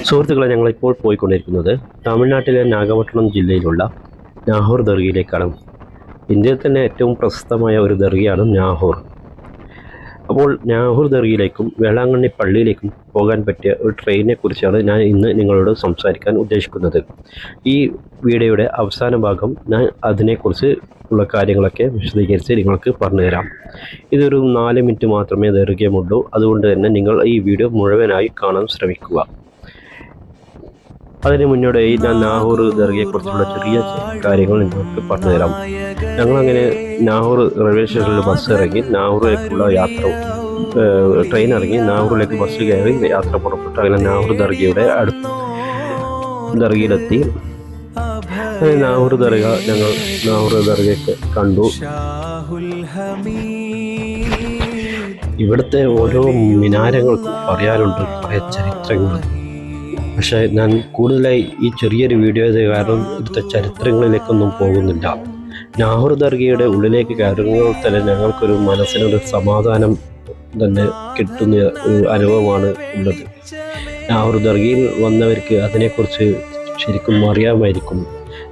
സുഹൃത്തുക്കളെ, ഞങ്ങളിപ്പോൾ പോയിക്കൊണ്ടിരിക്കുന്നത് തമിഴ്നാട്ടിലെ നാഗപട്ടണം ജില്ലയിലുള്ള നാഹൂർ ദർഗയിലേക്കാണ്. ഇന്ത്യയിൽ തന്നെ ഏറ്റവും പ്രശസ്തമായ ഒരു ദർഗയാണ് നാഹൂർ. അപ്പോൾ നാഹൂർ ദർഗയിലേക്കും വേളാങ്കണ്ണി പള്ളിയിലേക്കും പോകാൻ പറ്റിയ ഒരു ട്രെയിനിനെ കുറിച്ചാണ് ഞാൻ ഇന്ന് നിങ്ങളോട് സംസാരിക്കാൻ ഉദ്ദേശിക്കുന്നത്. ഈ വീഡിയോയുടെ അവസാന ഭാഗം ഞാൻ അതിനെക്കുറിച്ച് ഉള്ള കാര്യങ്ങളൊക്കെ വിശദീകരിച്ച് നിങ്ങൾക്ക് പറഞ്ഞുതരാം. ഇതൊരു 4 മിനിറ്റ് മാത്രമേ ദൈർഘ്യമുള്ളൂ. അതുകൊണ്ട് തന്നെ നിങ്ങൾ ഈ വീഡിയോ മുഴുവനായി കാണാൻ ശ്രമിക്കുക. അതിന് മുന്നോടിയായി ഞാൻ നാഹൂർ ദർഗയെക്കുറിച്ചുള്ള ചെറിയ കാര്യങ്ങൾ നിങ്ങൾക്ക് പറഞ്ഞുതരാം. ഞങ്ങളങ്ങനെ നാഹൂർ റെയിൽവേ സ്റ്റേഷനിൽ ബസ് ഇറങ്ങി നാഹൂറിലേക്കുള്ള ട്രെയിൻ ഇറങ്ങി നാഹൂറിലേക്ക് ബസ് കയറി യാത്ര പുറപ്പെട്ടു. അങ്ങനെ നാഹൂർ ദർഗയിലെത്തി. നാഹൂർ ദർഗ ഞങ്ങൾ നാഹൂർ ദർഗയൊക്കെ കണ്ടു. ഇവിടുത്തെ ഓരോ മിനാരങ്ങൾക്കും പറയാനുണ്ട് കുറേ ചരിത്രങ്ങൾ. പക്ഷേ ഞാൻ കൂടുതലായി ഈ ചെറിയൊരു വീഡിയോ കാരണം ഇവിടുത്തെ ചരിത്രങ്ങളിലേക്കൊന്നും പോകുന്നില്ല. നാഹൂർ ദർഗയുടെ ഉള്ളിലേക്ക് കയറുമ്പോൾ തന്നെ ഞങ്ങൾക്കൊരു മനസ്സിനൊരു സമാധാനം തന്നെ കിട്ടുന്ന ഒരു അനുഭവമാണ് ഉള്ളത്. നാഹൂർ ദർഗയിൽ വന്നവർക്ക് അതിനെക്കുറിച്ച് ശരിക്കും അറിയാമായിരിക്കും.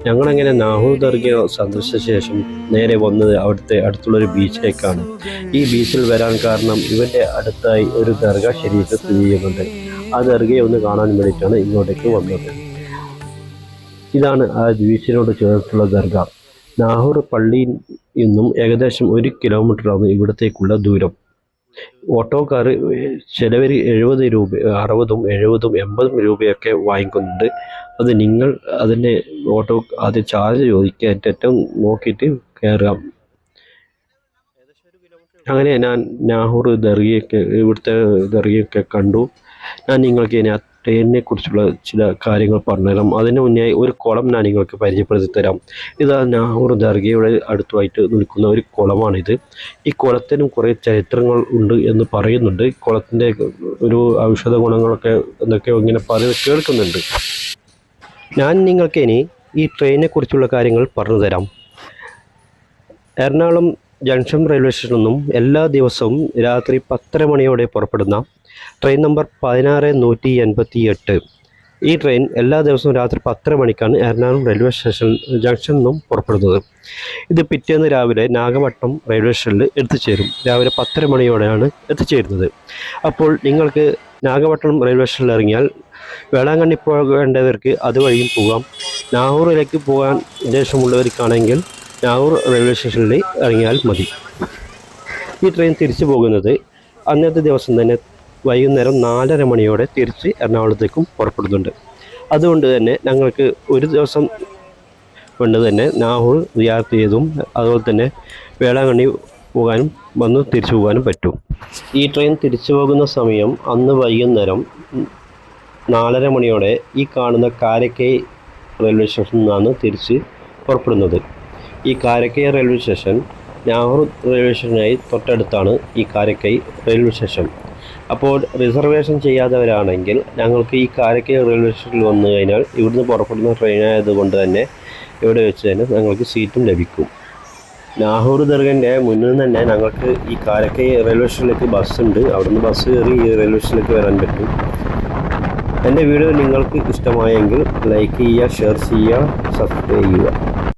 ഞങ്ങളങ്ങനെ നാഹൂർ ദർഗ സന്ദർശിച്ച ശേഷം നേരെ വന്നത് അവിടുത്തെ അടുത്തുള്ളൊരു ബീച്ചിലേക്കാണ്. ഈ ബീച്ചിൽ വരാൻ കാരണം ഇവൻ്റെ അടുത്തായി ഒരു ദർഗ ശരീരത്തിൽ സ്ഥിതി ചെയ്യുന്നുണ്ട്. ആ ദർഗയെ ഒന്ന് കാണാൻ വേണ്ടിയിട്ടാണ് ഇങ്ങോട്ടേക്ക് വന്നത്. ഇതാണ് ആ ബീച്ചിനോട് ചേർത്തുള്ള ദർഗ. നാഹൂർ പള്ളിയിൽ നിന്നും ഏകദേശം 1 കിലോമീറ്ററാണ് ഇവിടത്തേക്കുള്ള ദൂരം. ഓട്ടോക്കാർ ചിലവർ 70 രൂപ, 60ഉം 70ഉം 80ഉം രൂപയൊക്കെ വാങ്ങിക്കുന്നുണ്ട്. അത് നിങ്ങൾ അതിൻ്റെ ഓട്ടോ ആദ്യം ചാർജ് ചോദിക്കുക, ഏറ്റവും നോക്കിയിട്ട് കയറാം. അങ്ങനെ ഞാൻ നാഹൂർ ഇവിടുത്തെ ദർഗയൊക്കെ കണ്ടു. ഞാൻ നിങ്ങൾക്ക് ഇനി ആ ട്രെയിനിനെ കുറിച്ചുള്ള ചില കാര്യങ്ങൾ പറഞ്ഞുതരാം. അതിന് മുന്നേ ഒരു കുളം ഞാൻ നിങ്ങൾക്ക് പരിചയപ്പെടുത്തി തരാം. ഇത് നാഹൂർ ദർഗയുടെ അടുത്തുമായിട്ട് നിൽക്കുന്ന ഒരു കുളമാണിത്. ഈ കുളത്തിനും കുറേ ചരിത്രങ്ങൾ ഉണ്ട് എന്ന് പറയുന്നുണ്ട്. കുളത്തിൻ്റെ ഒരു ഔഷധ ഗുണങ്ങളൊക്കെ എന്തൊക്കെയോ ഇങ്ങനെ കേൾക്കുന്നുണ്ട്. ഞാൻ നിങ്ങൾക്ക് ഇനി ഈ ട്രെയിനിനെ കുറിച്ചുള്ള കാര്യങ്ങൾ പറഞ്ഞു തരാം. എറണാകുളം ജംഗ്ഷൻ റെയിൽവേ സ്റ്റേഷനിൽ നിന്നും എല്ലാ ദിവസവും രാത്രി 10:30 മണിയോടെ പുറപ്പെടുന്ന ട്രെയിൻ നമ്പർ 16188. ഈ ട്രെയിൻ എല്ലാ ദിവസവും രാത്രി 10:30 മണിക്കാണ് എറണാകുളം റെയിൽവേ സ്റ്റേഷൻ ജംഗ്ഷനിൽ നിന്നും പുറപ്പെടുന്നത്. ഇത് പിറ്റേന്ന് രാവിലെ നാഗപട്ടണം റെയിൽവേ സ്റ്റേഷനിൽ എത്തിച്ചേരും. രാവിലെ 10:30 മണിയോടെയാണ് എത്തിച്ചേരുന്നത്. അപ്പോൾ നിങ്ങൾക്ക് നാഗപട്ടണം റെയിൽവേ സ്റ്റേഷനിൽ ഇറങ്ങിയാൽ വേളാങ്കണ്ണി പോകേണ്ടവർക്ക് അതുവഴിയും പോകാം. നാഹൂറിലേക്ക് പോകാൻ ഉദ്ദേശമുള്ളവർക്കാണെങ്കിൽ നാഹൂർ റെയിൽവേ സ്റ്റേഷനിൽ ഇറങ്ങിയാൽ മതി. ഈ ട്രെയിൻ തിരിച്ചു പോകുന്നത് അന്നത്തെ ദിവസം തന്നെ വൈകുന്നേരം 4:30 മണിയോടെ തിരിച്ച് എറണാകുളത്തേക്കും പുറപ്പെടുന്നുണ്ട്. അതുകൊണ്ട് തന്നെ ഞങ്ങൾക്ക് ഒരു ദിവസം കൊണ്ട് തന്നെ നാഹൂർ യാത്ര ചെയ്തും അതുപോലെ തന്നെ വേളാങ്കണ്ണി പോകാനും വന്ന് തിരിച്ചു പോകാനും പറ്റും. ഈ ട്രെയിൻ തിരിച്ചു പോകുന്ന സമയം അന്ന് വൈകുന്നേരം 4:30 മണിയോടെ ഈ കാണുന്ന കാരക്കൈ റെയിൽവേ സ്റ്റേഷനിൽ നിന്നാണ് തിരിച്ച് പുറപ്പെടുന്നത്. ഈ കാരക്കൈ റെയിൽവേ സ്റ്റേഷൻ നാഹൂർ റെയിൽവേ സ്റ്റേഷനായി തൊട്ടടുത്താണ് ഈ കാരക്കൈ റെയിൽവേ സ്റ്റേഷൻ. അപ്പോൾ റിസർവേഷൻ ചെയ്യാത്തവരാണെങ്കിൽ ഞങ്ങൾക്ക് ഈ കാരക്കൈ റെയിൽവേ സ്റ്റേഷനിൽ വന്നു കഴിഞ്ഞാൽ ഇവിടുന്ന് പുറപ്പെടുന്ന ട്രെയിനായതുകൊണ്ട് തന്നെ ഇവിടെ വെച്ച് തന്നെ ഞങ്ങൾക്ക് സീറ്റും ലഭിക്കും. നാഹൂർ ദർഗൻ്റെ മുന്നിൽ തന്നെ ഞങ്ങൾക്ക് ഈ കാരക്കൈ റെയിൽവേ സ്റ്റേഷനിലേക്ക് ബസ്സുണ്ട്. അവിടുന്ന് ബസ് കയറി ഈ റെയിൽവേ സ്റ്റേഷനിലേക്ക് വരാൻ പറ്റും. എൻ്റെ വീഡിയോ നിങ്ങൾക്ക് ഇഷ്ടമായെങ്കിൽ ലൈക്ക് ചെയ്യുക, ഷെയർ ചെയ്യുക, സബ്സ്ക്രൈബ് ചെയ്യുക.